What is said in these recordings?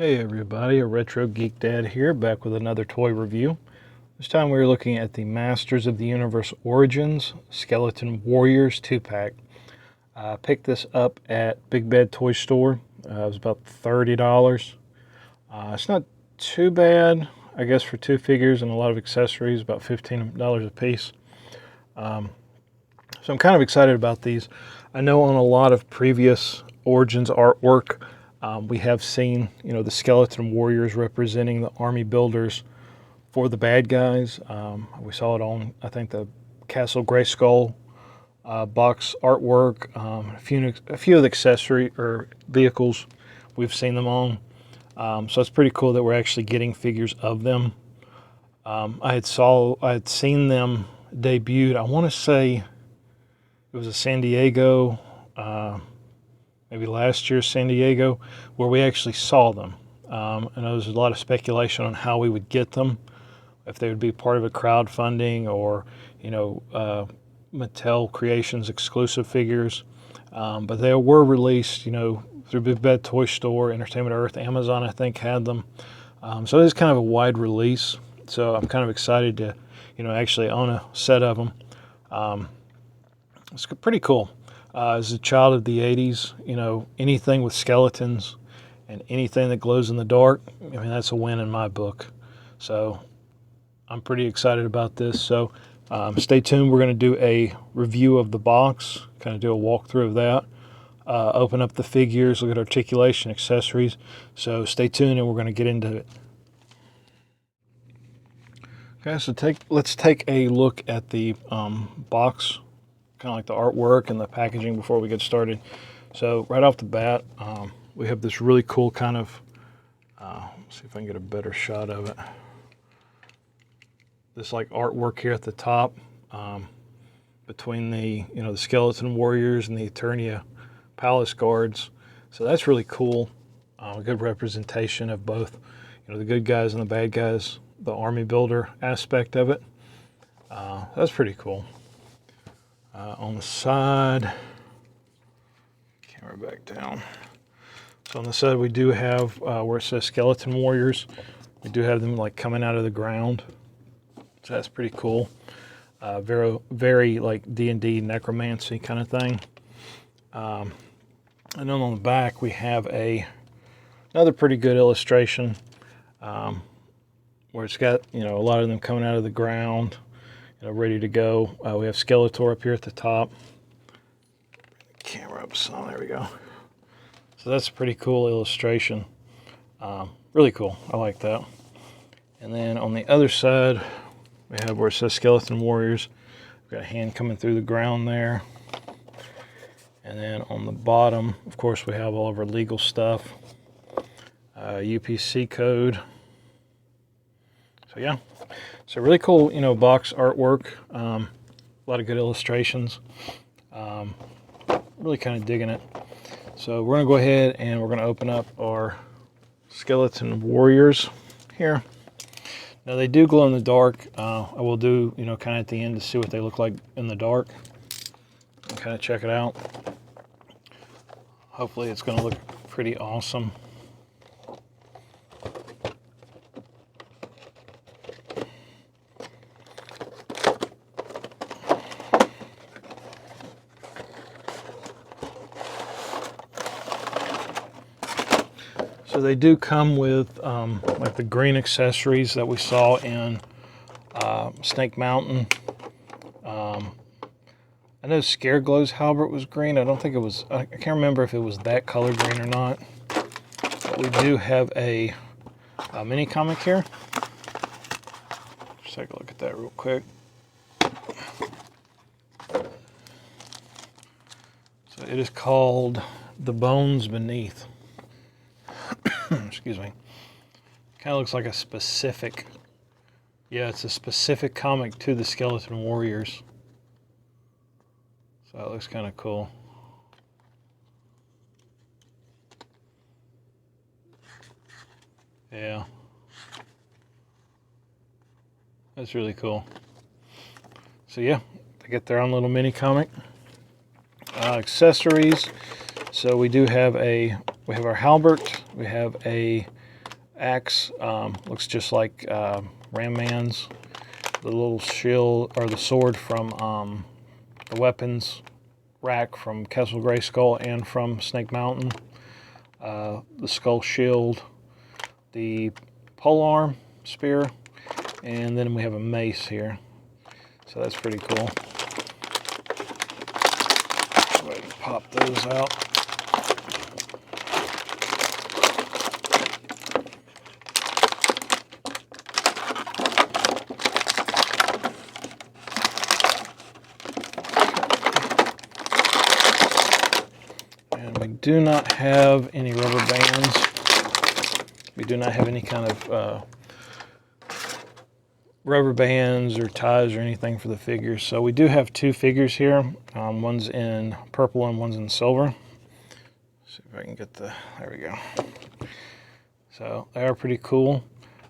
Hey everybody, a Retro Geek Dad here, back with another toy review. This time we're looking at the Masters of the Universe Origins Skeleton Warriors 2-pack. I picked this up at Big Bad Toy Store. It was about $30. It's not too bad, I guess, for two figures and a lot of accessories, about $15 a piece. So I'm kind of excited about these. I know on a lot of previous Origins artwork, we have seen, the skeleton warriors representing the army builders for the bad guys. We saw it on, I think, the Castle Grayskull box artwork. A few of the accessory or vehicles we've seen them on. So it's pretty cool that we're actually getting figures of them. I had seen them debuted. I want to say it was a San Diego. Maybe last year, San Diego, where we actually saw them. And there was a lot of speculation on how we would get them, if they would be part of a crowdfunding or, Mattel Creations exclusive figures. But they were released, through Big Bad Toy Store, Entertainment Earth, Amazon, I think, had them. So it is kind of a wide release. So I'm kind of excited to, actually own a set of them. It's pretty cool. As a child of the 80s, anything with skeletons and anything that glows in the dark, that's a win in my book. So I'm pretty excited about this. So stay tuned. We're going to do a review of the box, kind of do a walkthrough of that, open up the figures, look at articulation, accessories. So stay tuned and we're going to get into it. Okay, so let's take a look at the box, kind of like the artwork and the packaging before we get started. So right off the bat, we have this really cool kind of, let's see if I can get a better shot of it. This like artwork here at the top, between the, the skeleton warriors and the Eternia palace guards. So that's really cool. A good representation of both, the good guys and the bad guys, the army builder aspect of it. That's pretty cool. On the side, camera back down. So on the side we do have where it says Skeleton Warriors. We do have them like coming out of the ground. So that's pretty cool. Very like D&D necromancy kind of thing. And then on the back we have another pretty good illustration where it's got a lot of them coming out of the ground. Ready to go. We have Skeletor up here at the top. Camera up some, there we go. So that's a pretty cool illustration. Really cool, I like that. And then on the other side, we have where it says Skeleton Warriors. We've got a hand coming through the ground there. And then on the bottom, of course, we have all of our legal stuff. UPC code. So yeah. So really cool, box artwork. A lot of good illustrations. Really kind of digging it. So we're going to go ahead and we're going to open up our Skeleton Warriors here. Now they do glow in the dark. I will do, kind of at the end to see what they look like in the dark. And kind of check it out. Hopefully it's going to look pretty awesome. So they do come with like the green accessories that we saw in Snake Mountain. I know Scareglow's halberd was green. I don't think it was, I can't remember if it was that color green or not. But we do have a mini comic here. Just take a look at that real quick. So it is called The Bones Beneath. Excuse me. Kind of looks like a specific, it's a specific comic to the Skeleton Warriors. So that looks kind of cool. Yeah. That's really cool. So yeah, they get their own little mini comic. Accessories. So we do have we have our halberd, we have a axe. Looks just like Ram Man's. The little shield or the sword from the weapons rack from Castle Grayskull and from Snake Mountain. The skull shield, the polearm spear, and then we have a mace here. So that's pretty cool. Go ahead and pop those out. And we do not have any rubber bands. We do not have any kind of rubber bands or ties or anything for the figures. So we do have two figures here. One's in purple and one's in silver. Let's see if I can get there we go. So they are pretty cool.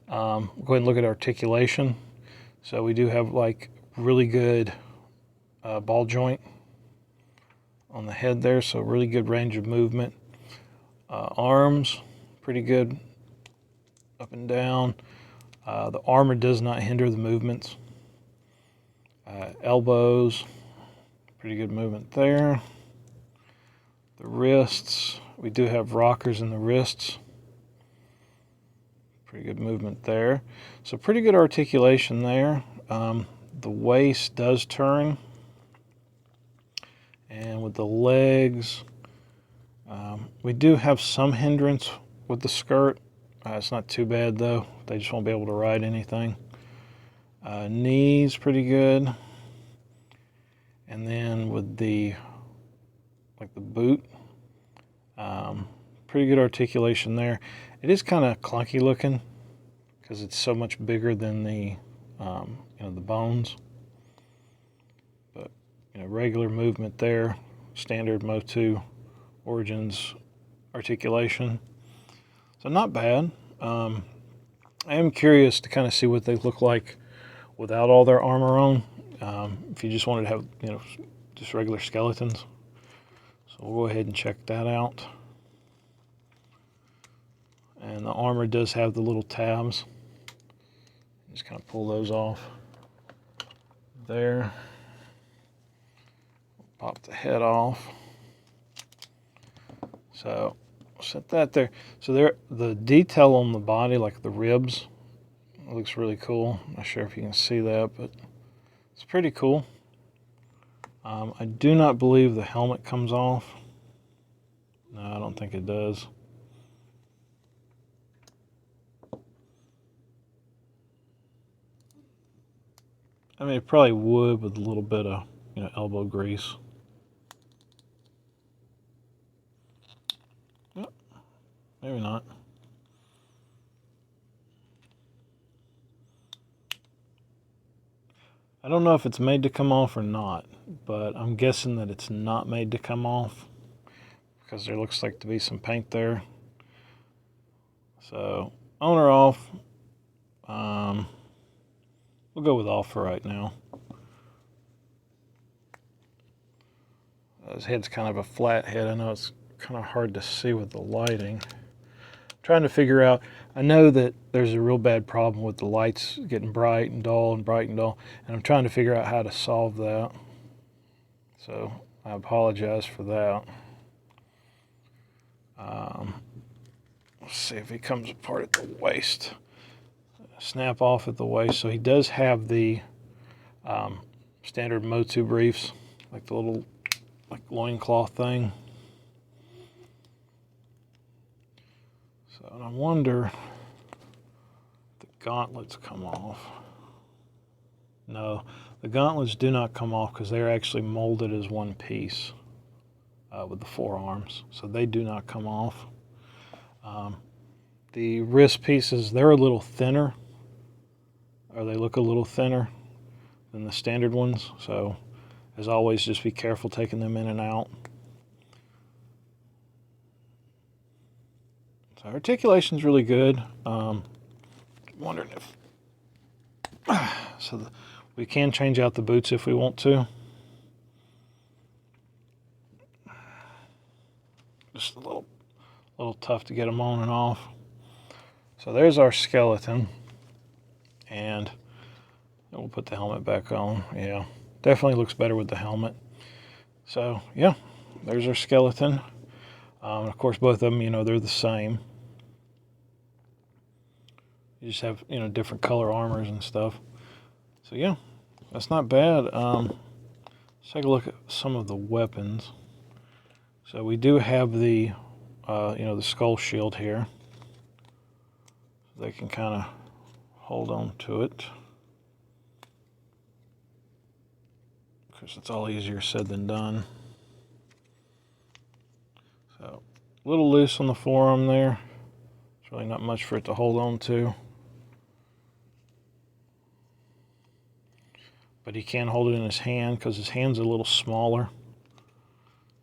Go ahead and look at articulation. So we do have like really good ball joint on the head there, so really good range of movement. Arms, pretty good up and down. The armor does not hinder the movements. Elbows, pretty good movement there. The wrists, we do have rockers in the wrists. Pretty good movement there. So pretty good articulation there. The waist does turn. And with the legs, we do have some hindrance with the skirt. It's not too bad though. They just won't be able to ride anything. Knees pretty good. And then with the boot, pretty good articulation there. It is kind of clunky looking because it's so much bigger than the the bones. But regular movement there, standard MOTU Origins articulation. So not bad. I am curious to kind of see what they look like without all their armor on. If you just wanted to have, just regular skeletons. So we'll go ahead and check that out. And the armor does have the little tabs. Just kind of pull those off. There. Pop the head off. So set that there. So there, the detail on the body, like the ribs, looks really cool. I'm not sure if you can see that, but it's pretty cool. I do not believe the helmet comes off. No, I don't think it does. I mean, it probably would with a little bit of, elbow grease. Yep. Maybe not. I don't know if it's made to come off or not, but I'm guessing that it's not made to come off because there looks like to be some paint there. So, on or off. We'll go with off for right now. His head's kind of a flat head. I know it's kind of hard to see with the lighting. I'm trying to figure out, I know that there's a real bad problem with the lights getting bright and dull and bright and dull, and I'm trying to figure out how to solve that. So I apologize for that. Let's see if he comes apart at the waist. Snap off at the waist. So he does have the standard MOTU briefs, like the little loincloth thing. So and I wonder if the gauntlets come off. No, the gauntlets do not come off because they're actually molded as one piece with the forearms. So they do not come off. The wrist pieces, they're a little thinner, or they look a little thinner than the standard ones. So as always, just be careful taking them in and out. So articulation's really good. Wondering if we can change out the boots if we want to. Just a little tough to get them on and off. So there's our skeleton, and we'll put the helmet back on. Yeah, definitely looks better with the helmet. So yeah, there's our skeleton. Of course, both of them, they're the same. You just have, different color armors and stuff. So yeah, that's not bad. Let's take a look at some of the weapons. So we do have the, the skull shield here. They can kind of hold on to it. Of course, it's all easier said than done. So a little loose on the forearm there. It's really not much for it to hold on to. But he can hold it in his hand because his hand's a little smaller.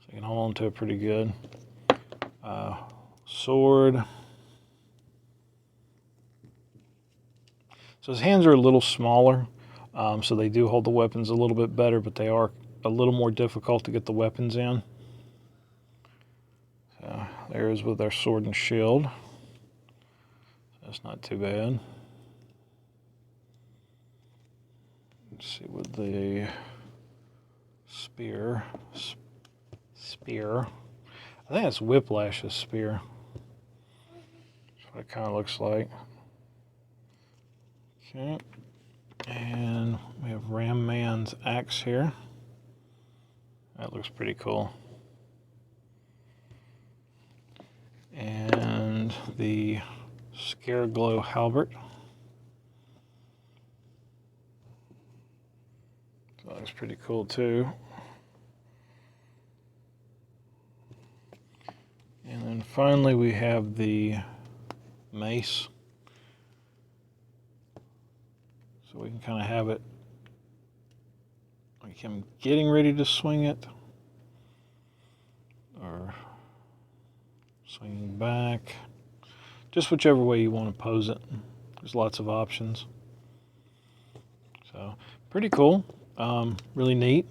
So he can hold on to it pretty good. Sword. So his hands are a little smaller, so they do hold the weapons a little bit better, but they are a little more difficult to get the weapons in. So there's with our sword and shield. That's not too bad. Let's see with the spear. I think that's Whiplash's spear. That's what it kind of looks like. Okay, and we have Ram Man's axe here. That looks pretty cool. And the Scareglow halberd. That looks pretty cool too. And then finally we have the mace. So we can kind of have it like him getting ready to swing it, or swinging back. Just whichever way you want to pose it. There's lots of options. So pretty cool. Really neat.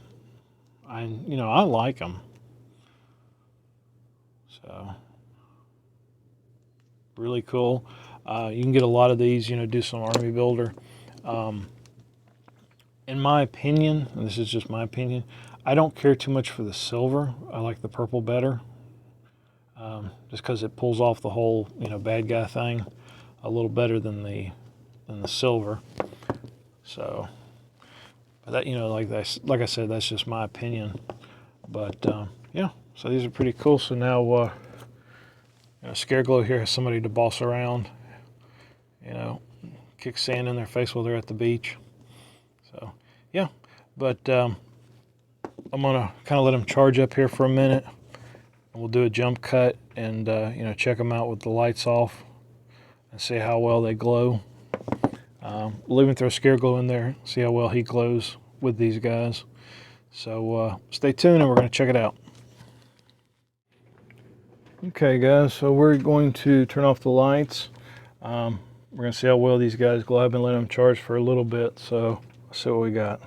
I like them. So really cool. You can get a lot of these, do some army builder. In my opinion, and this is just my opinion, I don't care too much for the silver. I like the purple better, just because it pulls off the whole, bad guy thing a little better than the silver. So, but that, like I said, that's just my opinion. But yeah, so these are pretty cool. So now, Scareglow here has somebody to boss around, kick sand in their face while they're at the beach. So yeah, but I'm gonna kind of let them charge up here for a minute, and we'll do a jump cut and check them out with the lights off and see how well they glow. We'll even throw Scareglow in there, see how well he glows with these guys. So stay tuned and we're going to check it out. Okay guys, so we're going to turn off the lights. We're going to see how well these guys glow. I've been letting them charge for a little bit, so let's see what we got.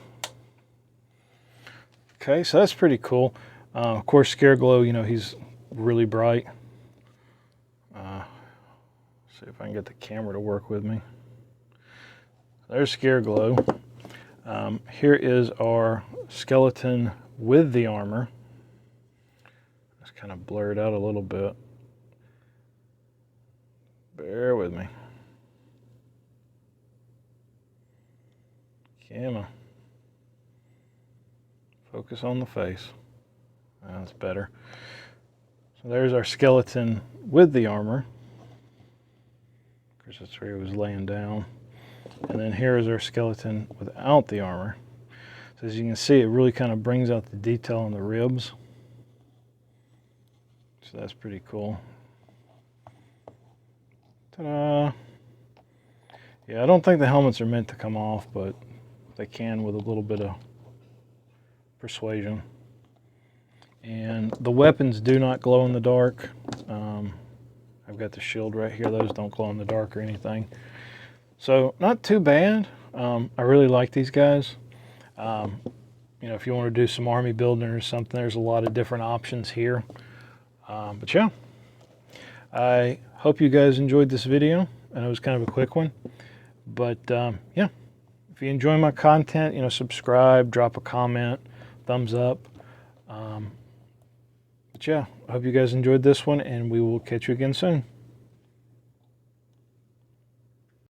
Okay, so that's pretty cool. Of course, Scareglow, he's really bright. See if I can get the camera to work with me. There's Scareglow. Here is our skeleton with the armor. It's kind of blurred out a little bit. Bear with me. Camera. Focus on the face. That's better. So there's our skeleton with the armor. Of course, that's where he was laying down. And then here is our skeleton without the armor. So as you can see, it really kind of brings out the detail on the ribs. So that's pretty cool. Ta-da! Yeah, I don't think the helmets are meant to come off, but they can with a little bit of persuasion. And the weapons do not glow in the dark. I've got the shield right here. Those don't glow in the dark or anything. So not too bad. I really like these guys. If you want to do some army building or something, there's a lot of different options here. But yeah, I hope you guys enjoyed this video. and it was kind of a quick one. But yeah, if you enjoy my content, you know, subscribe, drop a comment, thumbs up. But yeah, I hope you guys enjoyed this one, and we will catch you again soon.